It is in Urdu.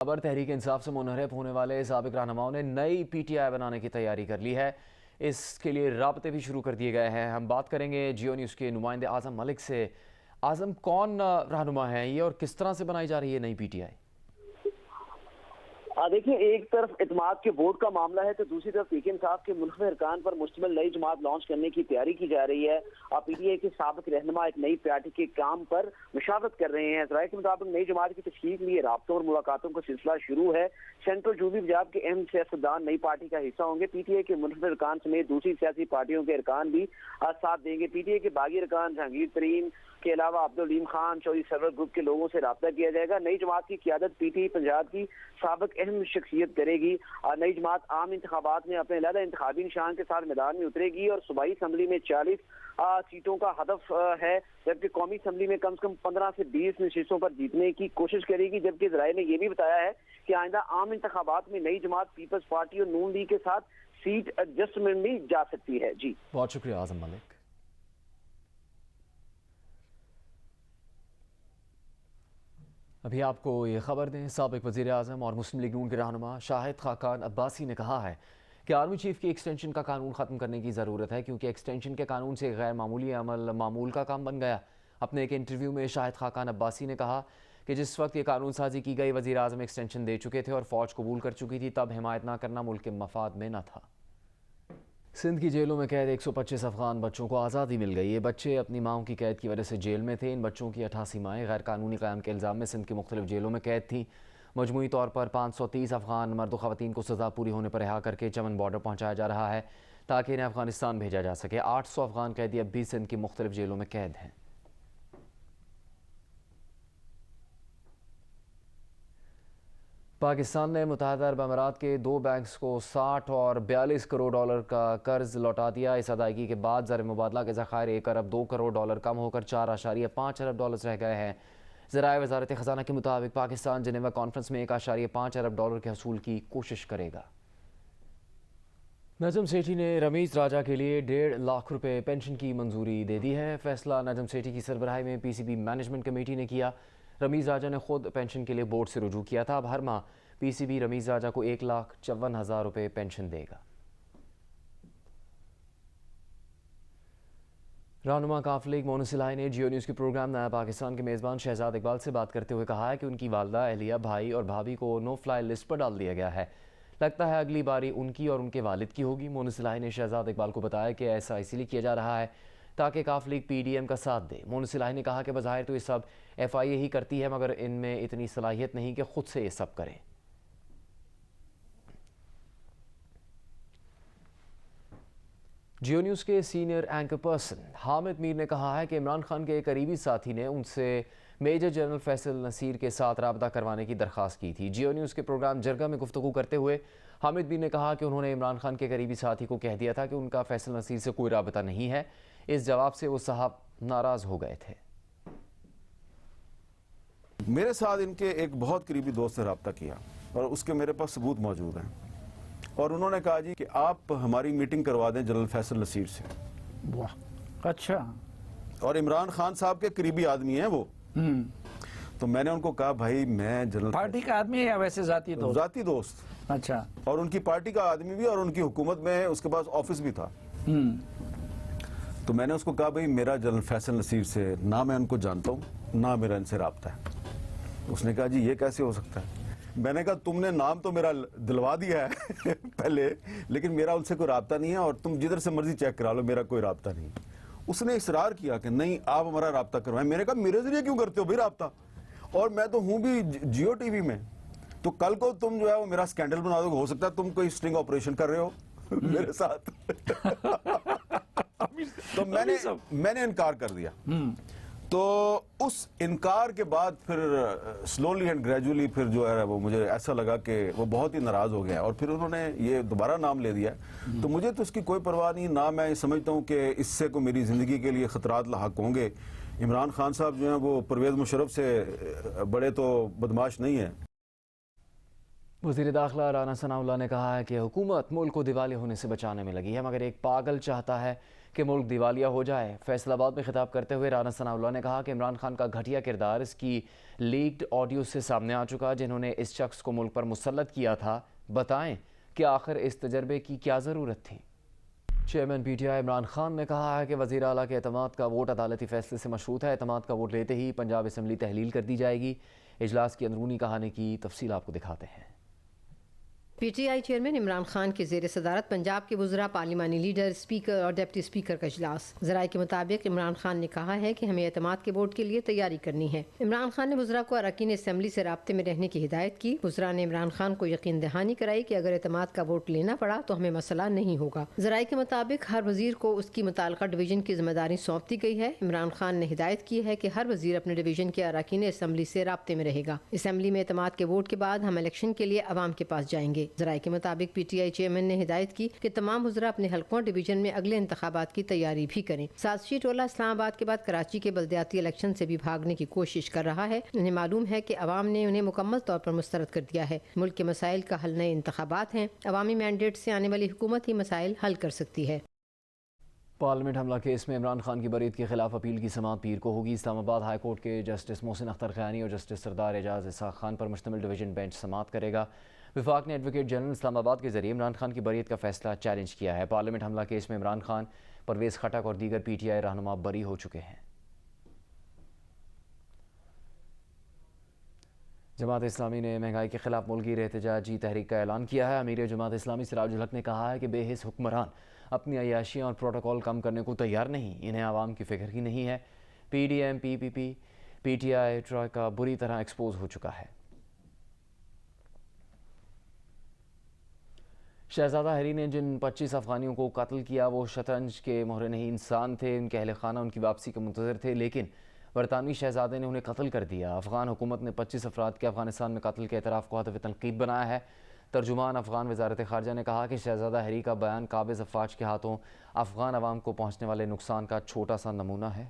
خبر تحریک انصاف سے منحرف ہونے والے سابق رہنماؤں نے نئی پی ٹی آئی بنانے کی تیاری کر لی ہے۔ اس کے لیے رابطے بھی شروع کر دیے گئے ہیں۔ ہم بات کریں گے جیو نیوز کے نمائندے اعظم ملک سے۔ اعظم، کون رہنما ہیں یہ اور کس طرح سے بنائی جا رہی ہے نئی پی ٹی آئی؟ دیکھیں، ایک طرف اعتماد کے ووٹ کا معاملہ ہے تو دوسری طرف تحریک انصاف کے منفرد ارکان پر مشتمل نئی جماعت لانچ کرنے کی تیاری کی جا رہی ہے۔ پی ٹی آئی کے سابق رہنما ایک نئی پارٹی کے کام پر مشاورت کر رہے ہیں۔ ذرائع کے مطابق نئی جماعت کی تشکیل کے لیے رابطوں اور ملاقاتوں کا سلسلہ شروع ہے۔ سینٹرل جنوبی پنجاب کے اہم سیاستدان نئی پارٹی کا حصہ ہوں گے۔ پی ٹی آئی کے منفرد ارکان سمیت دوسری سیاسی پارٹیوں کے ارکان بھی ساتھ دیں گے۔ پی ٹی آئی کے باغی ارکان جہانگیر ترین کے علاوہ عبدالعلیم خان، چودھری سرور گروپ کے لوگوں سے رابطہ کیا جائے گا۔ نئی جماعت کی قیادت پی ٹی آئی پنجاب کی سابق اہم شخصیت کرے گی۔ نئی جماعت عام انتخابات میں اپنے علیحدہ انتخابی نشان کے ساتھ میدان میں اترے گی اور صوبائی اسمبلی میں 40 سیٹوں کا ہدف ہے، جبکہ قومی اسمبلی میں کم سے کم 15 سے 20 نشستوں پر جیتنے کی کوشش کرے گی۔ جبکہ ذرائع نے یہ بھی بتایا ہے کہ آئندہ عام انتخابات میں نئی جماعت پیپلز پارٹی اور نون لیگ کے ساتھ سیٹ ایڈجسٹمنٹ بھی جا سکتی ہے۔ جی بہت شکریہ اعظم ملک۔ ابھی آپ کو یہ خبر دیں، سابق وزیر اعظم اور مسلم لیگ نون کے رہنما شاہد خاقان عباسی نے کہا ہے کہ آرمی چیف کی ایکسٹینشن کا قانون ختم کرنے کی ضرورت ہے، کیونکہ ایکسٹینشن کے قانون سے غیر معمولی عمل معمول کا کام بن گیا۔ اپنے ایک انٹرویو میں شاہد خاقان عباسی نے کہا کہ جس وقت یہ قانون سازی کی گئی وزیر اعظم ایکسٹینشن دے چکے تھے اور فوج قبول کر چکی تھی، تب حمایت نہ کرنا ملک کے مفاد میں نہ تھا۔ سندھ کی جیلوں میں قید 125 افغان بچوں کو آزادی مل گئی۔ یہ بچے اپنی ماؤں کی قید کی وجہ سے جیل میں تھے۔ ان بچوں کی 88 مائیں غیر قانونی قیام کے الزام میں سندھ کی مختلف جیلوں میں قید تھیں۔ مجموعی طور پر 530 افغان مرد و خواتین کو سزا پوری ہونے پر رہا کر کے چمن بارڈر پہنچایا جا رہا ہے تاکہ انہیں افغانستان بھیجا جا سکے۔ 800 افغان قیدی اب بھی سندھ کی مختلف جیلوں میں قید ہیں۔ پاکستان نے متحدہ عرب امارات کے 2 بینکس کو 60 اور 42 کروڑ ڈالر کا قرض لوٹا دیا۔ اس ادائیگی کے بعد زر مبادلہ کے ذخائر 1 ارب 2 کروڑ ڈالر کم ہو کر 4.5 ارب ڈالر رہ گئے ہیں۔ ذرائع وزارت خزانہ کے مطابق پاکستان جنیوا کانفرنس میں 1.5 ارب ڈالر کے حصول کی کوشش کرے گا۔ نجم سیٹھی نے رمیز راجہ کے لیے 1.5 لاکھ روپے پینشن کی منظوری دے دی ہے۔ فیصلہ نجم سیٹھی کی سربراہی میں پی سی بی مینجمنٹ کمیٹی نے کیا۔ رمیز راجہ نے خود پینشن کے لیے بورڈ سے رجوع کیا تھا۔ اب ہر ماہ پی سی بی رمیز راجہ کو 1,54,000 روپے پینشن دے گا۔ رہنما کاف لیگ مونس الہی نے جیو نیوز کے پروگرام نیا پاکستان کے میزبان شہزاد اقبال سے بات کرتے ہوئے کہا ہے کہ ان کی والدہ، اہلیہ، بھائی اور بھابھی کو نو فلائی لسٹ پر ڈال دیا گیا ہے۔ لگتا ہے اگلی باری ان کی اور ان کے والد کی ہوگی۔ مونس الہی نے شہزاد اقبال کو بتایا کہ ایسا اسی لیے کیا جا رہا ہے تاکہ کاف لیگ پی ڈی ایم کا ساتھ دے۔ مونس الہی نے کہا کہ بظاہر تو یہ سب ایف آئی اے ہی کرتی ہے، مگر ان میں اتنی صلاحیت نہیں کہ خود سے یہ سب کریں۔ جیو نیوز کے سینئر اینکر پرسن حامد میر نے کہا ہے کہ عمران خان کے ایک قریبی ساتھی نے ان سے میجر جنرل فیصل نصیر کے ساتھ رابطہ کروانے کی درخواست کی تھی۔ جیو نیوز کے پروگرام جرگہ میں گفتگو کرتے ہوئے حامد میر نے کہا کہ انہوں نے عمران خان کے قریبی ساتھی کو کہہ دیا تھا کہ ان کا فیصل نصیر سے کوئی رابطہ نہیں ہے۔ اس جواب سے وہ صاحب ناراض ہو گئے تھے۔ میرے ساتھ ان کے ایک بہت قریبی دوست نے رابطہ کیا اور اس کے میرے پاس ثبوت موجود ہیں، اور انہوں نے کہا جی کہ آپ ہماری میٹنگ کروا دیں جنرل فیصل نصیر سے۔ اچھا، اور عمران خان صاحب کے قریبی آدمی ہیں وہ۔ تو میں نے ان کو کہا بھائی میں جنرل پارٹی کا آدمی ہے یا ویسے ذاتی دوست؟ ذاتی دوست، اچھا، اور ان کی پارٹی کا آدمی بھی، اور ان کی حکومت میں اس کے پاس آفس بھی تھا۔ تو میں نے اس کو کہا بھائی میرا جنرل فیصل نصیر سے نہ میں ان کو جانتا ہوں نہ میرا ان سے رابطہ ہے۔ اس نے کہا جی یہ کیسے ہو سکتا ہے؟ میں نے کہا تم نے نام تو میرا دلوا دیا ہے پہلے، لیکن میرا ان سے کوئی رابطہ نہیں ہے، اور تم جدھر سے مرضی چیک کرا لو، میرا کوئی رابطہ نہیں۔ اس نے اصرار کیا کہ نہیں آپ ہمارا رابطہ کروائیں۔ میں نے کہا میرے ذریعے کیوں کرتے ہو بھائی رابطہ، اور میں تو ہوں بھی جیو ٹی وی میں، تو کل کو تم جو ہے وہ میرا سکینڈل بنا دو گے، ہو سکتا ہے تم کوئی سٹنگ آپریشن کر رہے ہو میرے ساتھ۔ تو میں نے انکار کر دیا۔ تو اس انکار کے بعد پھر سلولی اینڈ گریجولی پھر جو ہے وہ مجھے ایسا لگا کہ وہ بہت ہی ناراض ہو گیا، اور پھر انہوں نے یہ دوبارہ نام لے دیا۔ تو مجھے تو اس کی کوئی پرواہ نہیں، نہ میں سمجھتا ہوں کہ اس سے کو میری زندگی کے لیے خطرات لاحق ہوں گے۔ عمران خان صاحب جو ہیں وہ پرویز مشرف سے بڑے تو بدماش نہیں ہیں۔ وزیر داخلہ رانا ثناء اللہ نے کہا ہے کہ حکومت ملک کو دیوالیہ ہونے سے بچانے میں لگی ہے، مگر ایک پاگل چاہتا ہے کہ ملک دیوالیہ ہو جائے۔ فیصل آباد میں خطاب کرتے ہوئے رانا ثناء اللہ نے کہا کہ عمران خان کا گھٹیا کردار اس کی لیکڈ آڈیو سے سامنے آ چکا، جنہوں نے اس شخص کو ملک پر مسلط کیا تھا۔ بتائیں کہ آخر اس تجربے کی کیا ضرورت تھی؟ چیئرمین پی ٹی آئی عمران خان نے کہا ہے کہ وزیر اعلیٰ کے اعتماد کا ووٹ عدالتی فیصلے سے مشروط ہے۔ اعتماد کا ووٹ لیتے ہی پنجاب اسمبلی تحلیل کر دی جائے گی۔ اجلاس کی اندرونی کہانی کی تفصیل آپ کو دکھاتے ہیں۔ پی T I chairman Imran Khan کے زیر صدارت پنجاب کے وزراء، پارلیمانی لیڈر، اسپیکر اور ڈپٹی اسپیکر کا اجلاس۔ ذرائع کے مطابق عمران خان نے کہا ہے کہ ہمیں اعتماد کے ووٹ کے لیے تیاری کرنی ہے۔ عمران خان نے وزراء کو اراکین اسمبلی سے رابطے میں رہنے کی ہدایت کی۔ وزراء نے عمران خان کو یقین دہانی کرائی کہ اگر اعتماد کا ووٹ لینا پڑا تو ہمیں مسئلہ نہیں ہوگا۔ ذرائع کے مطابق ہر وزیر کو اس کی متعلقہ ڈویژن کی ذمہ داری سونپ دی گئی ہے۔ عمران خان نے ہدایت کی ہے کہ ہر وزیر اپنے ڈویژن کے اراکین اسمبلی سے رابطے میں رہے گا۔ اسمبلی میں اعتماد کے ووٹ کے بعد ہم الیکشن کے لیے عوام کے پاس جائیں گے۔ ذرائع کے مطابق پی ٹی آئی چیئرمین نے ہدایت کی کہ تمام وزراء اپنے حلقوں ڈویژن میں اگلے انتخابات کی تیاری بھی کریں۔ سازشی ٹولہ اسلام آباد کے بعد کراچی کے بلدیاتی الیکشن سے بھی بھاگنے کی کوشش کر رہا ہے۔ انہیں معلوم ہے کہ عوام نے انہیں مکمل طور پر مسترد کر دیا ہے۔ ملک کے مسائل کا حل نئے انتخابات ہیں۔ عوامی مینڈیٹ سے آنے والی حکومت ہی مسائل حل کر سکتی ہے۔ پارلیمنٹ حملہ کیس میں عمران خان کی بریت کے خلاف اپیل کی سماعت پیر کو ہوگی۔ اسلام آباد ہائی کورٹ کے جسٹس محسن اختر خیانی اور جسٹس سردار اعجاز اسحاق خان پر مشتمل ڈویژن بینچ سماعت کرے گا۔ وفاق نے ایڈوکیٹ جنرل اسلام آباد کے ذریعے عمران خان کی بریت کا فیصلہ چیلنج کیا ہے۔ پارلیمنٹ حملہ کیس میں عمران خان، پرویز خٹک اور دیگر پی ٹی آئی رہنما بری ہو چکے ہیں۔ جماعت اسلامی نے مہنگائی کے خلاف ملکی احتجاجی تحریک کا اعلان کیا ہے۔ امیر جماعت اسلامی سراج الحق نے کہا ہے کہ بے حس حکمران اپنی عیاشیاں اور پروٹوکول کم کرنے کو تیار نہیں، انہیں عوام کی فکر ہی نہیں ہے۔ P D M, P P P, P T I troika بری طرح ایکسپوز ہو چکا ہے۔ شہزادہ ہیری نے جن 25 افغانیوں کو قتل کیا وہ شطرنج کے مہر نہیں انسان تھے۔ ان کے اہل خانہ ان کی واپسی کے منتظر تھے، لیکن برطانوی شہزادے نے انہیں قتل کر دیا۔ افغان حکومت نے 25 افراد کے افغانستان میں قتل کے اعتراف کو ہدف تنقید بنایا ہے۔ ترجمان افغان وزارت خارجہ نے کہا کہ شہزادہ ہیری کا بیان قابض افواج کے ہاتھوں افغان عوام کو پہنچنے والے نقصان کا چھوٹا سا نمونہ ہے۔